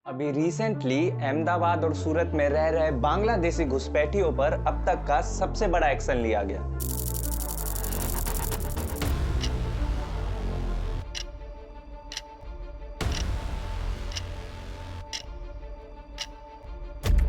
अभी रिसेंटली अहमदाबाद और सूरत में रह रहे बांग्लादेशी घुसपैठियों पर अब तक का सबसे बड़ा एक्शन लिया गया।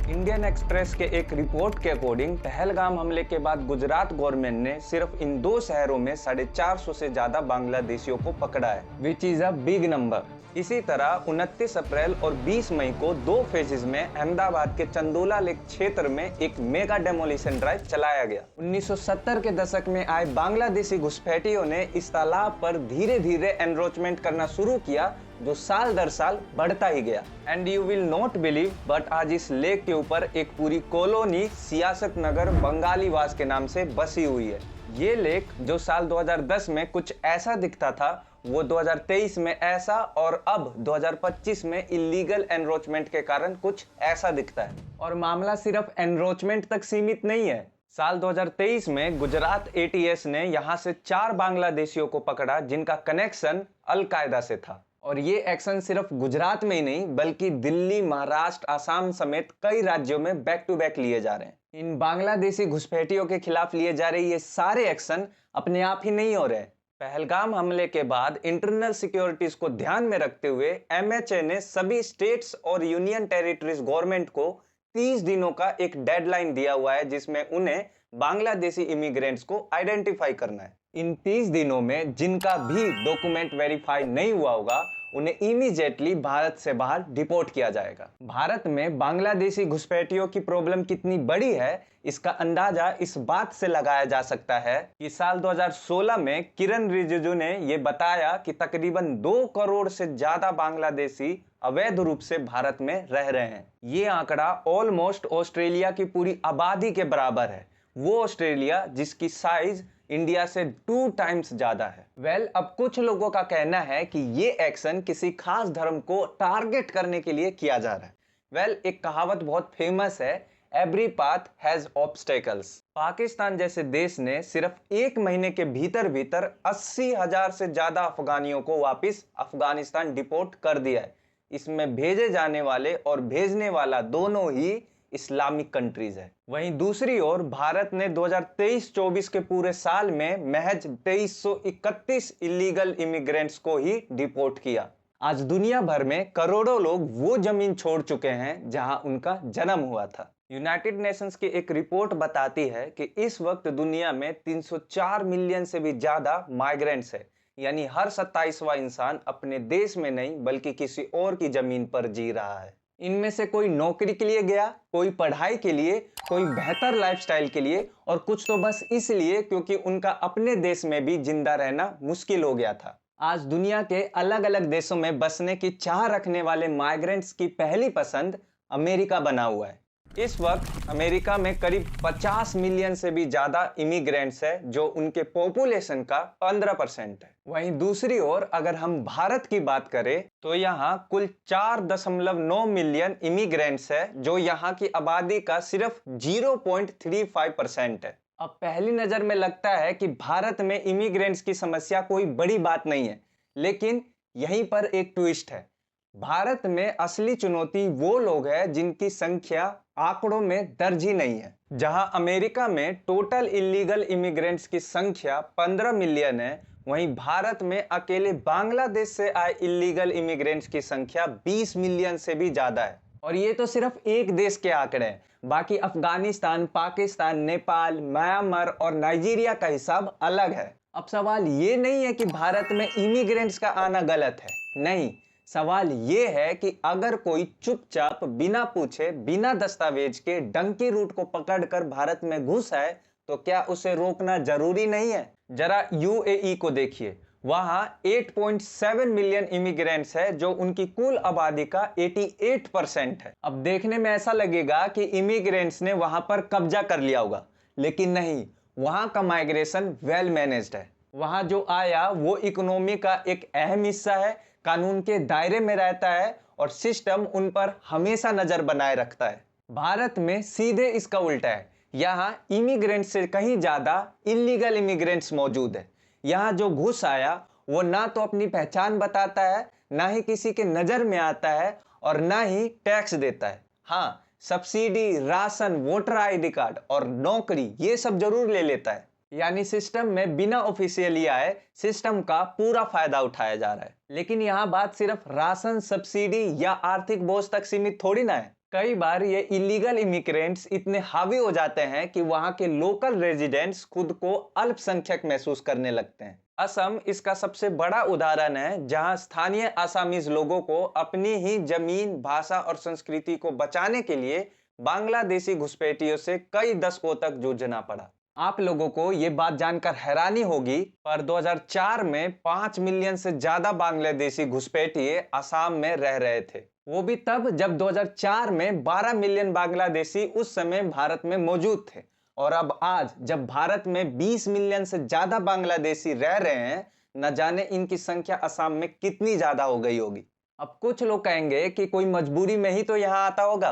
इंडियन एक्सप्रेस के एक रिपोर्ट के अकॉर्डिंग पहलगाम हमले के बाद गुजरात गवर्नमेंट ने सिर्फ इन दो शहरों में 450 से ज्यादा बांग्लादेशियों को पकड़ा है, which is a big number. इसी तरह 29 अप्रैल और 20 मई को दो फेजेस में अहमदाबाद के चंदोला लेक क्षेत्र में एक मेगा डेमोलिशन ड्राइव चलाया गया। 1970 के दशक में आए बांग्लादेशी घुसपैठियों ने इस तालाब पर धीरे धीरे एनरोचमेंट करना शुरू किया, जो साल दर साल बढ़ता ही गया। And you will not believe, but आज इस लेक के ऊपर एक पूरी कॉलोनी सियासत नगर बंगालीवास के नाम से बसी हुई है। ये लेक जो साल 2010 में कुछ ऐसा दिखता था, वो 2023 में ऐसा और अब 2025 में इलीगल एनरोचमेंट के कारण कुछ ऐसा दिखता है। और मामला सिर्फ एनरोचमेंट तक सीमित नहीं है। साल 2023 में गुजरात एटीएस ने यहाँ से 4 बांग्लादेशियों को पकड़ा जिनका कनेक्शन अलकायदा से था। और ये एक्शन सिर्फ गुजरात में ही नहीं बल्कि दिल्ली, महाराष्ट्र, आसाम समेत कई राज्यों में बैक टू बैक लिए जा रहे हैं। इन बांग्लादेशी घुसपैठियों के खिलाफ लिए जा रहे ये सारे एक्शन अपने आप ही नहीं हो रहे। पहलगाम हमले के बाद इंटरनल सिक्योरिटीज को ध्यान में रखते हुए एमएचए ने सभी स्टेट्स और यूनियन टेरिटरीज गवर्नमेंट को 30 दिनों का एक डेडलाइन दिया हुआ है, जिसमें उन्हें बांग्लादेशी इमिग्रेंट्स को आइडेंटिफाई करना है। इन 30 दिनों में जिनका भी डॉक्यूमेंट वेरीफाई नहीं हुआ होगा उन्हें इमीडिएटली भारत से बाहर डिपोर्ट किया जाएगा। भारत में बांग्लादेशी घुसपैठियों की प्रॉब्लम कितनी बड़ी है इसका अंदाजा इस बात से लगाया जा सकता है कि साल 2016 में किरण रिजिजू ने यह बताया कि तकरीबन 2 करोड़ से ज्यादा बांग्लादेशी अवैध रूप से भारत में रह रहे हैं। ये आंकड़ा ऑलमोस्ट ऑस्ट्रेलिया की पूरी आबादी के बराबर है, वो ऑस्ट्रेलिया जिसकी साइज इंडिया से 2 टाइम्स ज्यादा है। अब कुछ लोगों का कहना है कि ये एक्शन किसी खास धर्म को टारगेट करने के लिए किया जा रहा है। एक कहावत बहुत फेमस है, every path has obstacles. Pakistan जैसे देश ने सिर्फ 1 महीने के भीतर भीतर 80,000 से ज्यादा अफगानियों को वापस अफगानिस्तान डिपोर्ट कर दिया है। इसमें भेजे जाने वाले और भेजने वाला दोनों ही इस्लामिक कंट्रीज है। वहीं दूसरी ओर भारत ने 2023-24 के पूरे साल में महज 2331 इलीगल इमिग्रेंट्स को ही डिपोर्ट किया। आज दुनिया भर में करोड़ों लोग वो जमीन छोड़ चुके हैं जहां उनका जन्म हुआ था। यूनाइटेड नेशंस की एक रिपोर्ट बताती है कि इस वक्त दुनिया में 304 मिलियन से भी ज्यादा माइग्रेंट्स है, यानी हर 27वां इंसान अपने देश में नहीं बल्कि किसी और की जमीन पर जी रहा है। इनमें से कोई नौकरी के लिए गया, कोई पढ़ाई के लिए, कोई बेहतर लाइफस्टाइल के लिए और कुछ तो बस इसलिए क्योंकि उनका अपने देश में भी जिंदा रहना मुश्किल हो गया था। आज दुनिया के अलग अलग देशों में बसने की चाह रखने वाले माइग्रेंट्स की पहली पसंद अमेरिका बना हुआ है। इस वक्त अमेरिका में करीब 50 मिलियन से भी ज्यादा इमिग्रेंट्स है, जो उनके पॉपुलेशन का 15% है। वहीं दूसरी ओर अगर हम भारत की बात करें तो यहाँ कुल 4.9 मिलियन इमिग्रेंट्स है, जो यहाँ की आबादी का सिर्फ 0.35% है। अब पहली नजर में लगता है कि भारत में इमिग्रेंट्स की समस्या कोई बड़ी बात नहीं है, लेकिन यहीं पर एक ट्विस्ट है। भारत में असली चुनौती वो लोग हैं जिनकी संख्या आंकड़ों में दर्ज ही नहीं है। जहां अमेरिका में टोटल इलीगल इमिग्रेंट्स की संख्या 15 मिलियन है, वहीं भारत में अकेले बांग्लादेश से आए इलीगल इमिग्रेंट्स की संख्या 20 मिलियन से भी ज्यादा है। और ये तो सिर्फ एक देश के आंकड़े हैं, बाकी अफगानिस्तान, पाकिस्तान, नेपाल, म्यांमार और नाइजीरिया का हिसाब अलग है। अब सवाल ये नहीं है कि भारत में इमिग्रेंट्स का आना गलत है, नहीं, सवाल ये है कि अगर कोई चुपचाप बिना पूछे, बिना दस्तावेज के डंकी रूट को पकड़कर भारत में घुस आए तो क्या उसे रोकना जरूरी नहीं है? जरा यूएई को देखिए, वहां 8.7 मिलियन इमिग्रेंट्स है, जो उनकी कुल आबादी का 88% है। अब देखने में ऐसा लगेगा कि इमिग्रेंट्स ने वहां पर कब्जा कर लिया होगा, लेकिन नहीं, वहां का माइग्रेशन वेल मैनेज्ड है। वहां जो आया वो इकोनॉमी का एक अहम हिस्सा है, कानून के दायरे में रहता है और सिस्टम उन पर हमेशा नजर बनाए रखता है। भारत में सीधे इसका उल्टा है, यहाँ इमिग्रेंट्स से कहीं ज्यादा इलीगल इमिग्रेंट्स मौजूद है। यहाँ जो घुस आया वो ना तो अपनी पहचान बताता है, ना ही किसी के नजर में आता है और ना ही टैक्स देता है। हाँ, subsidy, ration, voter ID card और नौकरी ये सब जरूर ले लेता है। यानी सिस्टम में बिना ऑफिशियली आए सिस्टम का पूरा फायदा उठाया जा रहा है। लेकिन यहाँ बात सिर्फ राशन, सब्सिडी या आर्थिक बोझ तक सीमित थोड़ी ना है। कई बार ये इलीगल इमिग्रेंट्स इतने हावी हो जाते हैं कि वहां के लोकल रेजिडेंट्स खुद को अल्पसंख्यक महसूस करने लगते हैं। असम इसका सबसे बड़ा उदाहरण है, जहां स्थानीय आसामीज लोगों को अपनी ही जमीन, भाषा और संस्कृति को बचाने के लिए बांग्लादेशी घुसपैठियों से कई दशकों तक जूझना पड़ा। आप लोगों को ये बात जानकर हैरानी होगी, पर 2004 में 5 मिलियन से ज्यादा बांग्लादेशी घुसपैठिए असम में रह रहे थे। वो भी तब जब 2004 में 12 मिलियन बांग्लादेशी उस समय भारत में मौजूद थे। और अब आज जब भारत में 20 मिलियन से ज्यादा बांग्लादेशी रह रहे हैं, न जाने इनकी संख्या असम में कितनी ज्यादा हो गई होगी। अब कुछ लोग कहेंगे कि कोई मजबूरी में ही तो यहाँ आता होगा,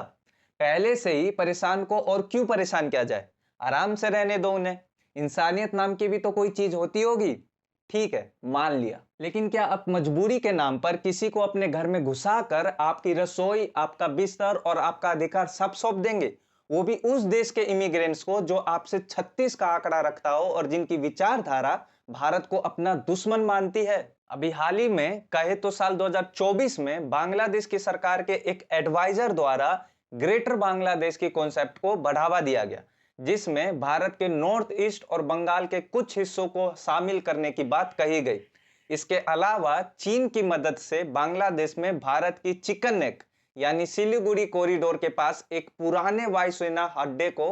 पहले से ही परेशान को और क्यों परेशान किया जाए, आराम से रहने दो उन्हें, इंसानियत नाम की भी तो कोई चीज होती होगी। ठीक है, मान लिया, लेकिन क्या आप मजबूरी के नाम पर किसी को अपने घर में घुसाकर आपकी रसोई, आपका बिस्तर और आपका अधिकार सब सौंप देंगे, वो भी उस देश के इमिग्रेंट्स को जो आपसे 36 का आंकड़ा रखता हो और जिनकी विचारधारा भारत को अपना दुश्मन मानती है। अभी हाल ही में कहे तो साल 2024 में बांग्लादेश की सरकार के एक एडवाइजर द्वारा ग्रेटर बांग्लादेश की कॉन्सेप्ट को बढ़ावा दिया गया, जिसमें भारत के नॉर्थ ईस्ट और बंगाल के कुछ हिस्सों को शामिल करने की बात कही गई। इसके अलावा चीन की मदद से बांग्लादेश में भारत की चिकन नेक यानी सिलीगुड़ी कॉरिडोर के पास एक पुराने वायुसेना अड्डे को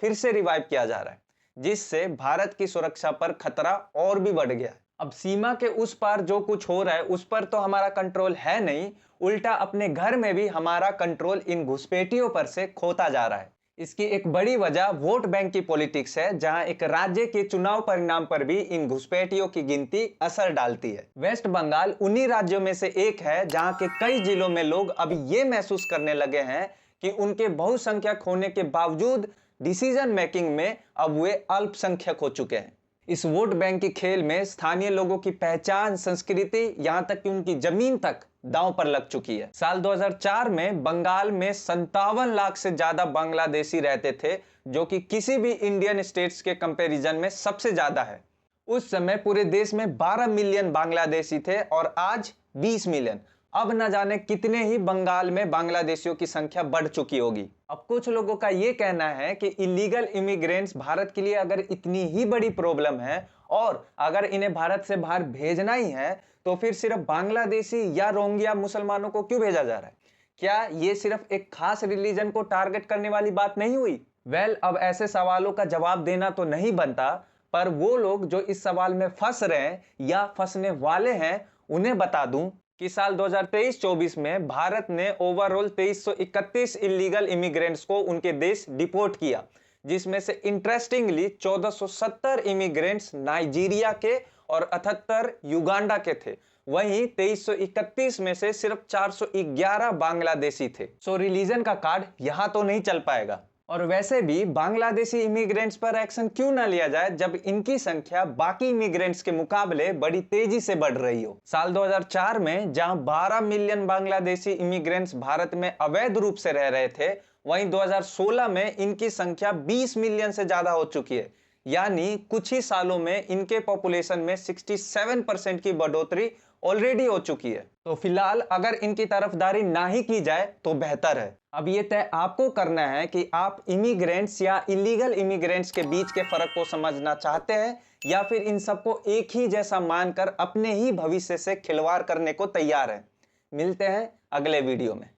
फिर से रिवाइव किया जा रहा है, जिससे भारत की सुरक्षा पर खतरा और भी बढ़ गया है। अब सीमा के उस पार जो कुछ हो रहा है उस पर तो हमारा कंट्रोल है नहीं, उल्टा अपने घर में भी हमारा कंट्रोल इन घुसपैठियों पर से खोता जा रहा है। इसकी एक बड़ी वजह वोट बैंक की पॉलिटिक्स है, जहां एक राज्य के चुनाव परिणाम पर भी इन घुसपैठियों की गिनती असर डालती है। वेस्ट बंगाल उन्हीं राज्यों में से एक है जहां के कई जिलों में लोग अब ये महसूस करने लगे हैं कि उनके बहुसंख्यक होने के बावजूद डिसीजन मेकिंग में अब वे अल्पसंख्यक हो चुके हैं। इस वोट बैंक की खेल में स्थानीय लोगों की पहचान, संस्कृति, यहां तक कि उनकी जमीन तक दांव पर लग चुकी है। साल 2004 में बंगाल में 57 लाख से ज्यादा बांग्लादेशी रहते थे, जो कि किसी भी इंडियन स्टेट्स के कंपैरिजन में सबसे ज्यादा है। उस समय पूरे देश में 12 मिलियन बांग्लादेशी थे और आज 20 मिलियन। अब न जाने कितने ही बंगाल में बांग्लादेशियों की संख्या बढ़ चुकी होगी। अब कुछ लोगों का यह कहना है कि इलीगल इमिग्रेंट्स भारत के लिए अगर इतनी ही बड़ी प्रॉब्लम है और अगर इन्हें भारत से बाहर भेजना ही है, तो फिर सिर्फ बांग्लादेशी या रोहिंग्या मुसलमानों को क्यों भेजा जा रहा है? क्या ये सिर्फ एक खास रिलीजन को टारगेट करने वाली बात नहीं हुई? अब ऐसे सवालों का जवाब देना तो नहीं बनता, पर वो लोग जो इस सवाल में फंस रहे हैं या फंसने वाले हैं, उन्हें बता दूं कि साल 2023-24 में भारत ने ओवरऑल 2331 इलीगल इमिग्रेंट्स को उनके देश डिपोर्ट किया, जिसमें से इंटरेस्टिंगली 1470 इमिग्रेंट्स नाइजीरिया के और 78 युगांडा के थे। वहीं 2331 में से सिर्फ 411 बांग्लादेशी थे। सो रिलीजन का कार्ड यहां तो नहीं चल पाएगा। और वैसे भी बांग्लादेशी इमिग्रेंट्स पर एक्शन क्यों ना लिया जाए जब इनकी संख्या बाकी इमिग्रेंट्स के मुकाबले बड़ी तेजी से बढ़ रही हो। साल 2004 में जहां 12 मिलियन बांग्लादेशी इमिग्रेंट्स भारत में अवैध रूप से रह रहे थे, वहीं 2016 में इनकी संख्या 20 मिलियन से ज्यादा हो चुकी है। यानी कुछ ही सालों में इनके पॉपुलेशन में 67% की बढ़ोतरी ऑलरेडी हो चुकी है। तो फिलहाल अगर इनकी तरफदारी ना ही की जाए तो बेहतर है। अब ये तय आपको करना है कि आप इमिग्रेंट्स या इलीगल इमिग्रेंट्स के बीच के फर्क को समझना चाहते हैं या फिर इन सबको एक ही जैसा मानकर अपने ही भविष्य से खिलवाड़ करने को तैयार हैं। मिलते हैं अगले वीडियो में।